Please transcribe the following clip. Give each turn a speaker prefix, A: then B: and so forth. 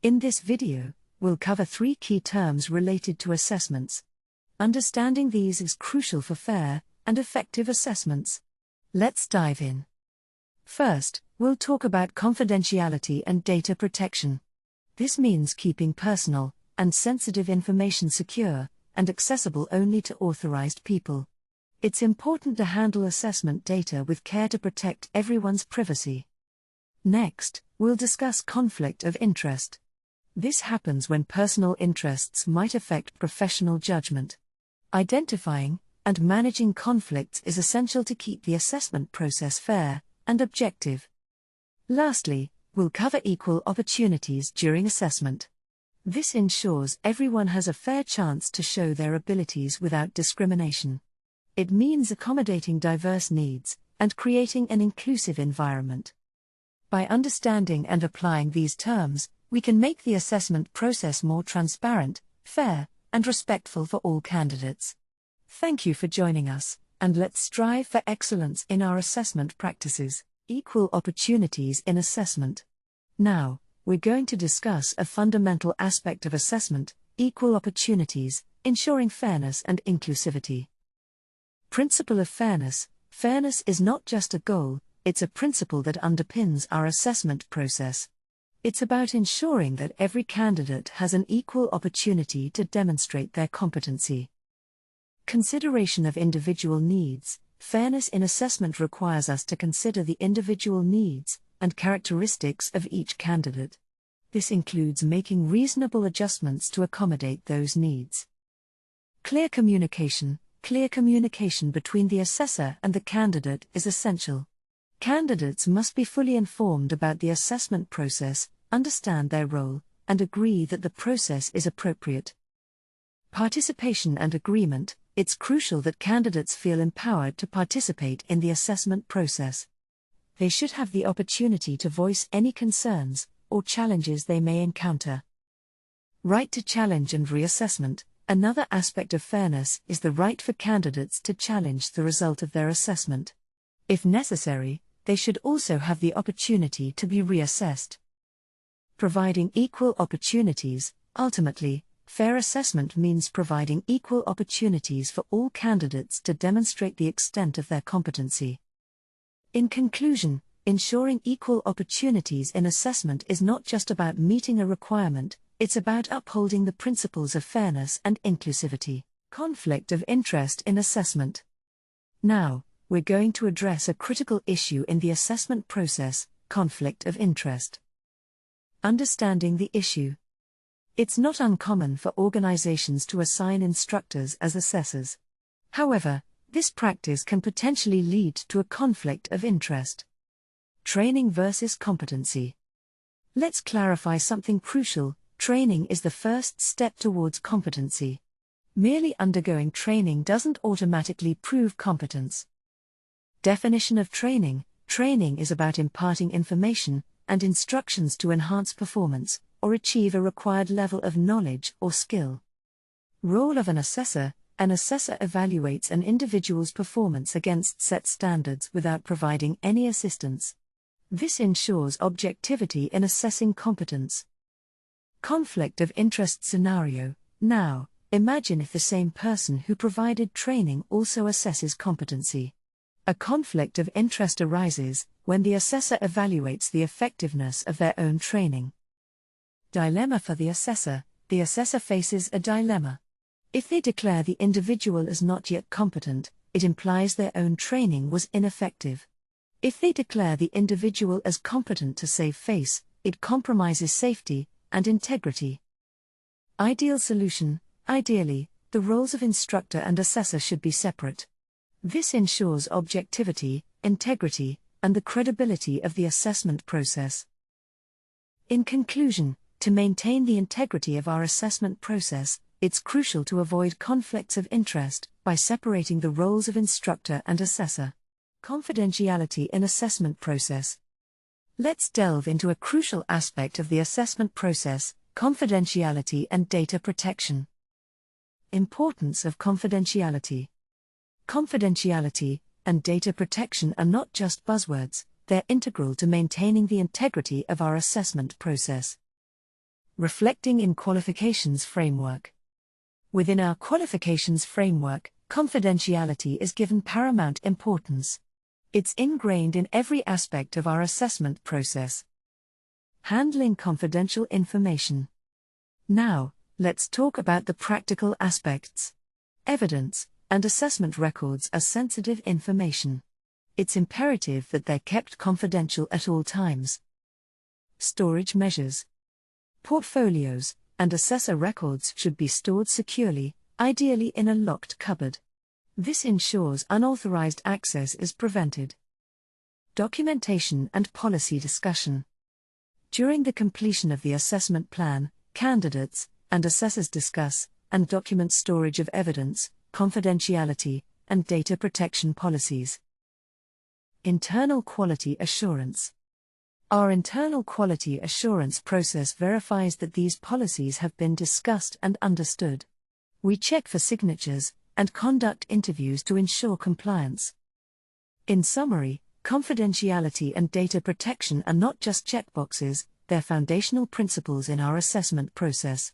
A: In this video, we'll cover 3 key terms related to assessments. Understanding these is crucial for fair and effective assessments. Let's dive in. First, we'll talk about confidentiality and data protection. This means keeping personal and sensitive information secure and accessible only to authorized people. It's important to handle assessment data with care to protect everyone's privacy. Next, we'll discuss conflict of interest. This happens when personal interests might affect professional judgment. Identifying and managing conflicts is essential to keep the assessment process fair and objective. Lastly, we'll cover equal opportunities during assessment. This ensures everyone has a fair chance to show their abilities without discrimination. It means accommodating diverse needs and creating an inclusive environment. By understanding and applying these terms, we can make the assessment process more transparent, fair, and respectful for all candidates. Thank you for joining us, and let's strive for excellence in our assessment practices. Equal opportunities in assessment. Now, we're going to discuss a fundamental aspect of assessment: equal opportunities, ensuring fairness and inclusivity. Principle of fairness. Fairness is not just a goal, it's a principle that underpins our assessment process. It's about ensuring that every candidate has an equal opportunity to demonstrate their competency. Consideration of individual needs. Fairness in assessment requires us to consider the individual needs and characteristics of each candidate. This includes making reasonable adjustments to accommodate those needs. Clear communication. Clear communication between the assessor and the candidate is essential. Candidates must be fully informed about the assessment process, understand their role, and agree that the process is appropriate. Participation and agreement. It's crucial that candidates feel empowered to participate in the assessment process. They should have the opportunity to voice any concerns or challenges they may encounter. Right to challenge and reassessment. Another aspect of fairness is the right for candidates to challenge the result of their assessment. If necessary, they should also have the opportunity to be reassessed. Providing equal opportunities. Ultimately, fair assessment means providing equal opportunities for all candidates to demonstrate the extent of their competency. In conclusion, ensuring equal opportunities in assessment is not just about meeting a requirement, it's about upholding the principles of fairness and inclusivity. Conflict of interest in assessment. Now, we're going to address a critical issue in the assessment process: conflict of interest. Understanding the issue. It's not uncommon for organizations to assign instructors as assessors. However, this practice can potentially lead to a conflict of interest. Training versus competency. Let's clarify something crucial: training is the first step towards competency. Merely undergoing training doesn't automatically prove competence. Definition of training. Training is about imparting information and instructions to enhance performance or achieve a required level of knowledge or skill. Role of an assessor. An assessor evaluates an individual's performance against set standards without providing any assistance. This ensures objectivity in assessing competence. Conflict of interest scenario. Now, imagine if the same person who provided training also assesses competency. A conflict of interest arises when the assessor evaluates the effectiveness of their own training. Dilemma for the assessor. The assessor faces a dilemma. If they declare the individual as not yet competent, it implies their own training was ineffective. If they declare the individual as competent to save face, it compromises safety and integrity. Ideal solution. Ideally, the roles of instructor and assessor should be separate. This ensures objectivity, integrity, and the credibility of the assessment process. In conclusion, to maintain the integrity of our assessment process, it's crucial to avoid conflicts of interest by separating the roles of instructor and assessor. Confidentiality in assessment process. Let's delve into a crucial aspect of the assessment process: confidentiality and data protection. Importance of confidentiality. Confidentiality and data protection are not just buzzwords, they're integral to maintaining the integrity of our assessment process. Reflecting in qualifications framework. Within our qualifications framework, confidentiality is given paramount importance. It's ingrained in every aspect of our assessment process. Handling confidential information. Now, let's talk about the practical aspects. Evidence and assessment records are sensitive information. It's imperative that they're kept confidential at all times. Storage measures. Portfolios and assessor records should be stored securely, ideally in a locked cupboard. This ensures unauthorized access is prevented. Documentation and policy discussion. During the completion of the assessment plan, candidates and assessors discuss and document storage of evidence, confidentiality, and data protection policies. Internal quality assurance. Our internal quality assurance process verifies that these policies have been discussed and understood. We check for signatures and conduct interviews to ensure compliance. In summary, confidentiality and data protection are not just checkboxes, they're foundational principles in our assessment process.